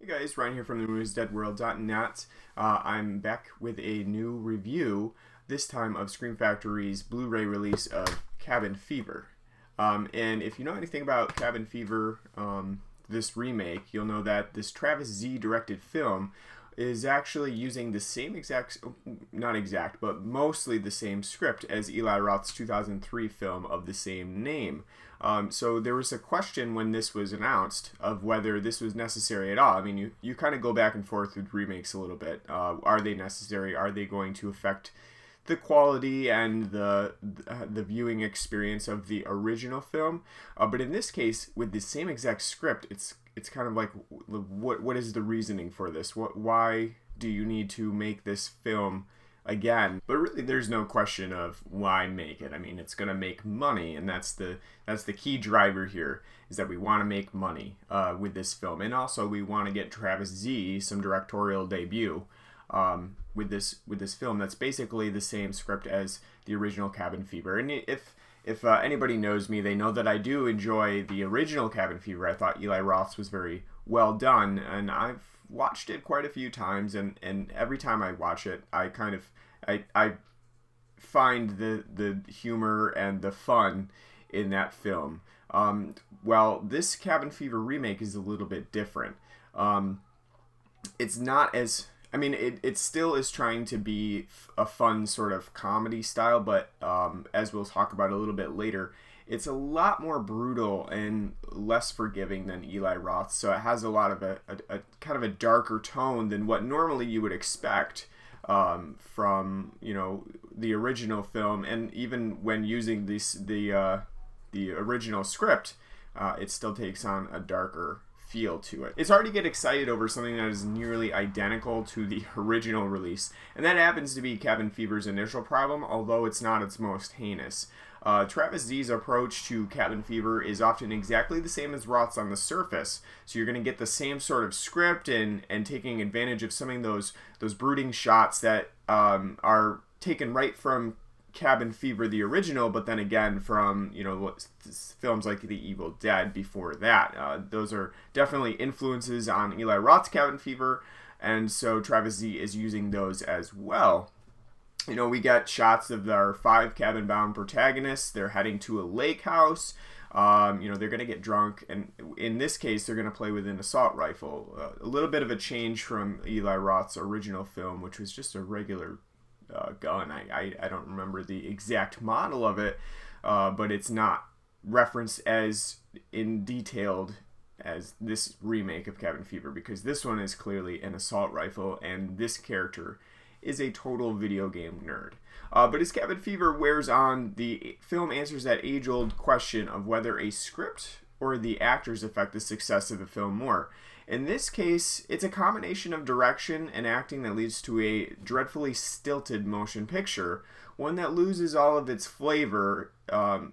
Hey guys, Ryan here from the moviesdeadworld.net. I'm back with a new review, this time of Scream Factory's Blu-ray release of Cabin Fever. And if you know anything about Cabin Fever, this remake, you'll know that this Travis Z directed film is actually using the same exact, not exact, but mostly the same script as Eli Roth's 2003 film of the same name. So there was a question when this was announced of whether this was necessary at all. I mean, you kind of go back and forth with remakes a little bit. Are they necessary? Are they going to affect the quality and the viewing experience of the original film? But in this case, with the same exact script, it's kind of like, what is the reasoning for this? Why do you need to make this film again? But really, there's no question of why make it. I mean, it's going to make money, and that's the key driver here, is that we want to make money with this film, and also we want to get Travis Z some directorial debut with this film that's basically the same script as the original Cabin Fever. And if anybody knows me, they know that I do enjoy the original Cabin Fever. I thought Eli Roth's was very well done, and I've watched it quite a few times, and every time I watch it, I find the humor and the fun in that film. Well, this Cabin Fever remake is a little bit different. It's not as... I mean, it still is trying to be a fun sort of comedy style, but as we'll talk about a little bit later, it's a lot more brutal and less forgiving than Eli Roth. So it has a lot of a kind of a darker tone than what normally you would expect from, you know, the original film. And even when using the original script, it still takes on a darker feel to it. It's hard to get excited over something that is nearly identical to the original release, and that happens to be Cabin Fever's initial problem, although it's not its most heinous. Travis Z's approach to Cabin Fever is often exactly the same as Roth's on the surface, so you're going to get the same sort of script and taking advantage of some of those brooding shots that are taken right from Cabin Fever the original, but then again from, you know, films like The Evil Dead before that. Those are definitely influences on Eli Roth's Cabin Fever, and so Travis Z is using those as well. You know, we get shots of our 5 cabin-bound protagonists. They're heading to a lake house. You know, they're going to get drunk, and in this case, they're going to play with an assault rifle. A little bit of a change from Eli Roth's original film, which was just a regular gun. I don't remember the exact model of it, but it's not referenced as in detailed as this remake of Cabin Fever, because this one is clearly an assault rifle, and this character is a total video game nerd. But as Cabin Fever wears on, the film answers that age-old question of whether a script or the actors affect the success of the film more. In this case, it's a combination of direction and acting that leads to a dreadfully stilted motion picture, one that loses all of its flavor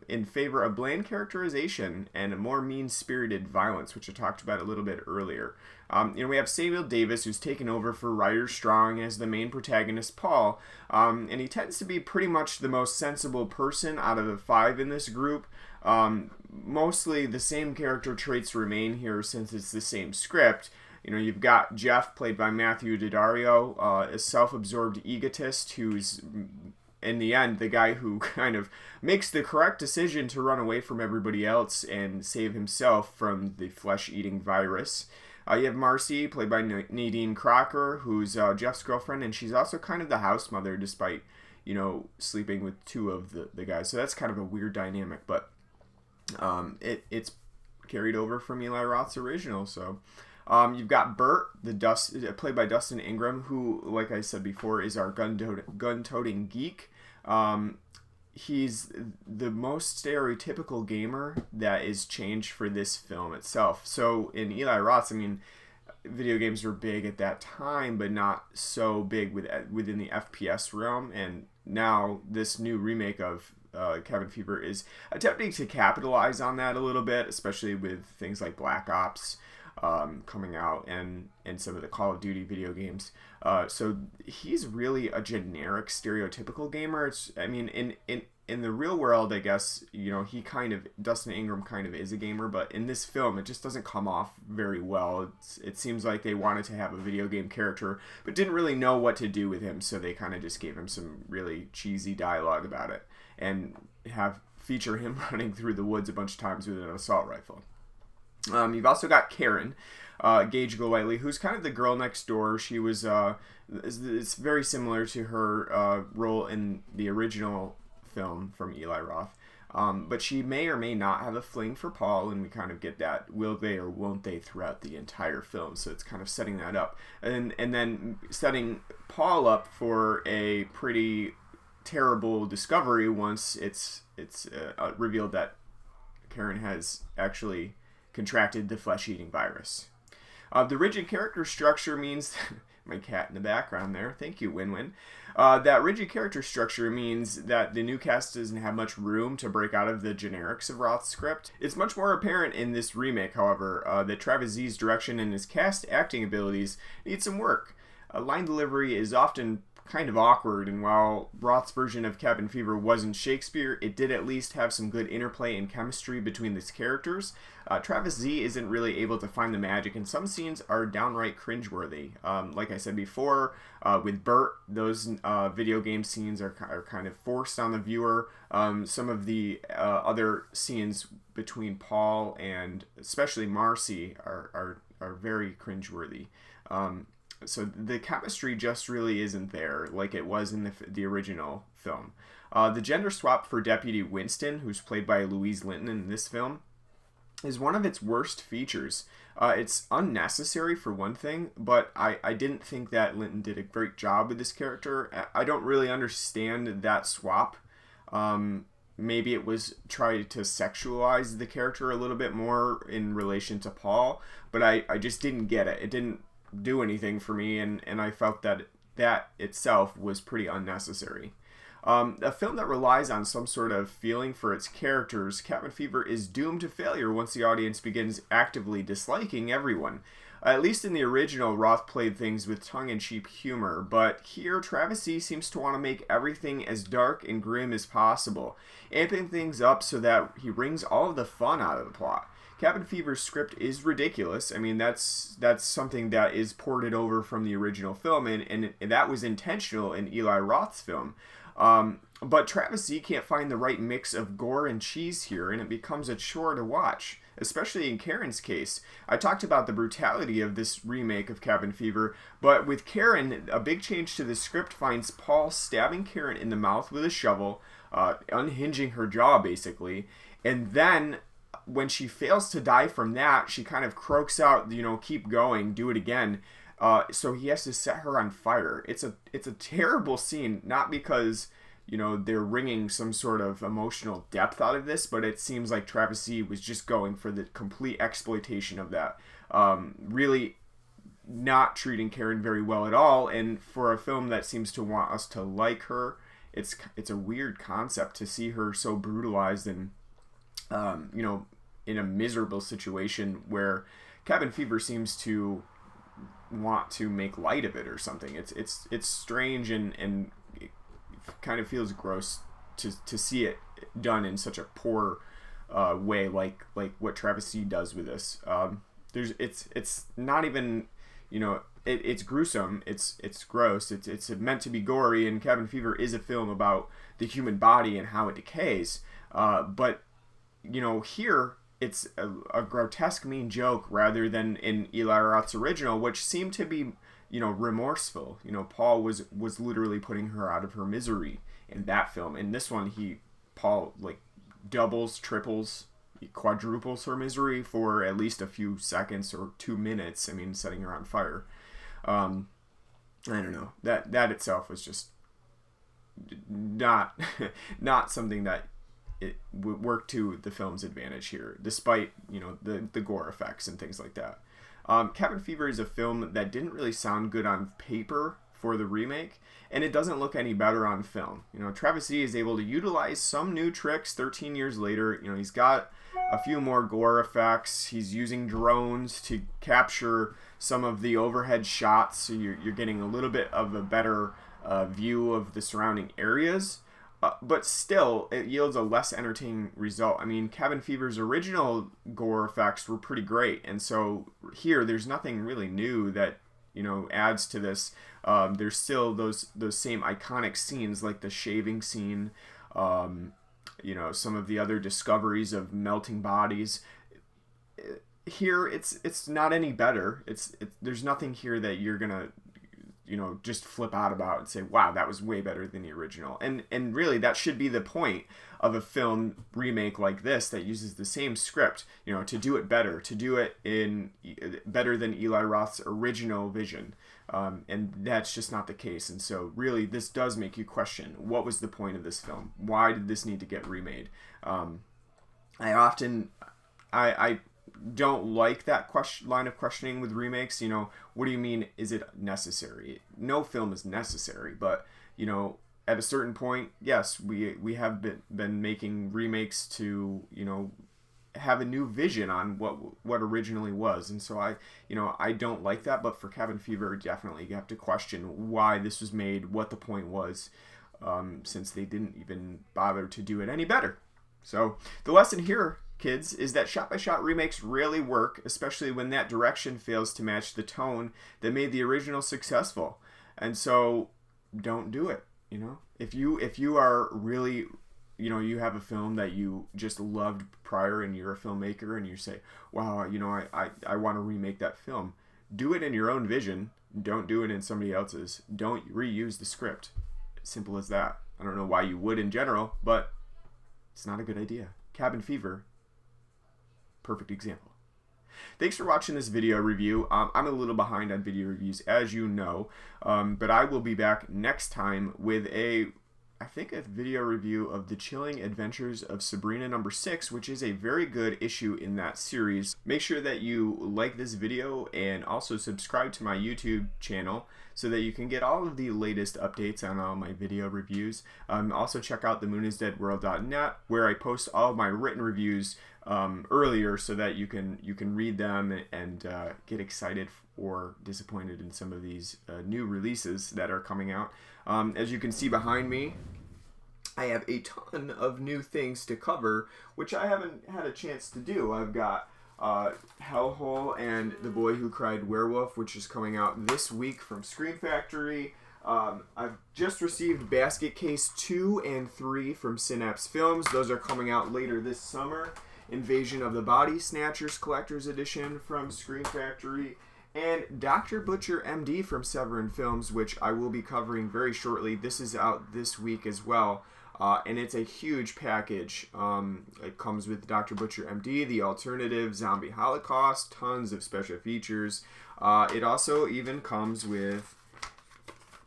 in favor of bland characterization and a more mean-spirited violence, which I talked about a little bit earlier. You know, we have Samuel Davis, who's taken over for Ryder Strong as the main protagonist, Paul, and he tends to be pretty much the most sensible person out of the 5 in this group. Mostly the same character traits remain here since it's the same script. You know, you've got Jeff, played by Matthew Daddario, a self-absorbed egotist who's, in the end, the guy who kind of makes the correct decision to run away from everybody else and save himself from the flesh-eating virus. You have Marcy, played by Nadine Crocker, who's Jeff's girlfriend, and she's also kind of the house mother, despite, you know, sleeping with 2 of the guys. So that's kind of a weird dynamic, but it's carried over from Eli Roth's original. So you've got Bert, played by Dustin Ingram, who, like I said before, is our gun-toting geek. He's the most stereotypical gamer that is changed for this film itself. So in Eli Roth's, I mean, video games were big at that time, but not so big within the FPS realm. And now this new remake of Cabin Fever is attempting to capitalize on that a little bit, especially with things like Black Ops coming out and some of the Call of Duty video games. So he's really a generic, stereotypical gamer. I mean, in the real world, I guess, Dustin Ingram kind of is a gamer, but in this film, it just doesn't come off very well. It seems like they wanted to have a video game character, but didn't really know what to do with him, so they kind of just gave him some really cheesy dialogue about it, and feature him running through the woods a bunch of times with an assault rifle. You've also got Karen, Gage Golightly, who's kind of the girl next door. She was, it's very similar to her role in the original film from Eli Roth. But she may or may not have a fling for Paul, and we kind of get that will they or won't they throughout the entire film. So it's kind of setting that up. And then setting Paul up for a pretty terrible discovery once it's revealed that Karen has actually contracted the flesh-eating virus. The rigid character structure means my cat in the background there. Thank you, Win-Win. That rigid character structure means that the new cast doesn't have much room to break out of the generics of Roth's script. It's much more apparent in this remake, however, that Travis Z's direction and his cast acting abilities need some work. Line delivery is often kind of awkward, and while Roth's version of Cabin Fever wasn't Shakespeare, it did at least have some good interplay and chemistry between its characters. Travis Z isn't really able to find the magic, and some scenes are downright cringeworthy. Like I said before, with Bert, those video game scenes are kind of forced on the viewer. Some of the other scenes between Paul and especially Marcy are very cringeworthy. So the chemistry just really isn't there like it was in the original film. The gender swap for Deputy Winston, who's played by Louise Linton in this film, is one of its worst features. It's unnecessary for one thing, but I didn't think that Linton did a great job with this character. I don't really understand that swap. Maybe it was trying to sexualize the character a little bit more in relation to Paul, but I just didn't get it. It didn't do anything for me, and I felt that itself was pretty unnecessary. A film that relies on some sort of feeling for its characters, Cabin Fever is doomed to failure once the audience begins actively disliking everyone. At least in the original, Roth played things with tongue-in-cheek humor, but here Travis Z seems to want to make everything as dark and grim as possible, amping things up so that he wrings all of the fun out of the plot. Cabin Fever's script is ridiculous. I mean, that's something that is ported over from the original film, and that was intentional in Eli Roth's film. But Travis Z can't find the right mix of gore and cheese here, and it becomes a chore to watch, especially in Karen's case. I talked about the brutality of this remake of Cabin Fever, but with Karen, a big change to the script finds Paul stabbing Karen in the mouth with a shovel, unhinging her jaw, basically, and then when she fails to die from that, she kind of croaks out, keep going, do it again. So he has to set her on fire. It's a terrible scene, not because, they're wringing some sort of emotional depth out of this, but it seems like Travis Z was just going for the complete exploitation of that. Really not treating Karen very well at all, and for a film that seems to want us to like her, it's a weird concept to see her so brutalized and in a miserable situation where Cabin Fever seems to want to make light of it or something. It's strange and it kind of feels gross to see it done in such a poor way, like what Travis Z does with this. It's not even, it's gruesome. It's gross. It's meant to be gory, and Cabin Fever is a film about the human body and how it decays. But here it's a grotesque, mean joke rather than in Eli Roth's original, which seemed to be, remorseful. Paul was literally putting her out of her misery in that film. In this one, Paul doubles, triples, quadruples her misery for at least a few seconds or 2 minutes. I mean, setting her on fire. I don't know. That itself was just not something that it would work to the film's advantage here, despite the gore effects and things like that. Cabin Fever is a film that didn't really sound good on paper for the remake, and it doesn't look any better on film. Travis Z is able to utilize some new tricks 13 years later. He's got a few more gore effects. He's using drones to capture some of the overhead shots, so you're getting a little bit of a better view of the surrounding areas. but still, it yields a less entertaining result. I mean, Cabin Fever's original gore effects were pretty great, and so here there's nothing really new that adds to this. There's still those same iconic scenes like the shaving scene, some of the other discoveries of melting bodies. Here, it's not any better. There's nothing here that you're gonna just flip out about and say, wow, that was way better than the original. And really, that should be the point of a film remake like this that uses the same script, to do it better, to do it in better than Eli Roth's original vision. And that's just not the case. And so really, this does make you question, what was the point of this film? Why did this need to get remade? I don't like that line of questioning with remakes. What do you mean, is it necessary? No film is necessary, but at a certain point, yes, we have been making remakes to have a new vision on what originally was. And so I don't like that. But for Cabin Fever, definitely you have to question why this was made, what the point was, since they didn't even bother to do it any better. So the lesson here, kids, is that shot-by-shot remakes really work, especially when that direction fails to match the tone that made the original successful. And so don't do it. If you are really, you have a film that you just loved prior and you're a filmmaker and you say, wow, I want to remake that film, do it in your own vision. Don't do it in somebody else's. Don't reuse the script. Simple as that. I don't know why you would in general, but it's not a good idea. Cabin Fever, perfect example. Thanks for watching this video review. I'm a little behind on video reviews, as you know, but I will be back next time with a video review of The Chilling Adventures of Sabrina #6, which is a very good issue in that series. Make sure that you like this video and also subscribe to my YouTube channel so that you can get all of the latest updates on all my video reviews. Also check out themooninsdeadworld.net, where I post all of my written reviews earlier so that you can read them and get excited or disappointed in some of these new releases that are coming out. As you can see behind me, I have a ton of new things to cover, which I haven't had a chance to do. I've got Hellhole and The Boy Who Cried Werewolf, which is coming out this week from Scream Factory. I've just received Basket Case 2 and 3 from Synapse Films. Those are coming out later this summer. Invasion of the Body Snatchers Collector's Edition from Scream Factory, and Dr. Butcher MD from Severin Films, which I will be covering very shortly. This is out this week as well, and it's a huge package. It comes with Dr. Butcher MD, The Alternative, Zombie Holocaust, tons of special features. It also even comes with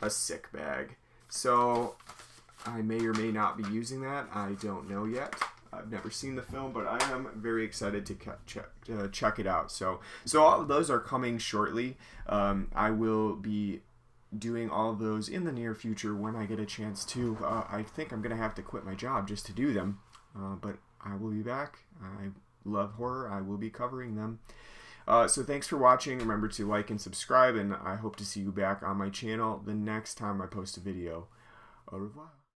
a sick bag. So I may or may not be using that. I don't know yet. I've never seen the film, but I am very excited to check it out. So all of those are coming shortly. I will be doing all of those in the near future when I get a chance to. I think I'm going to have to quit my job just to do them, but I will be back. I love horror. I will be covering them. So thanks for watching. Remember to like and subscribe, and I hope to see you back on my channel the next time I post a video. Au revoir.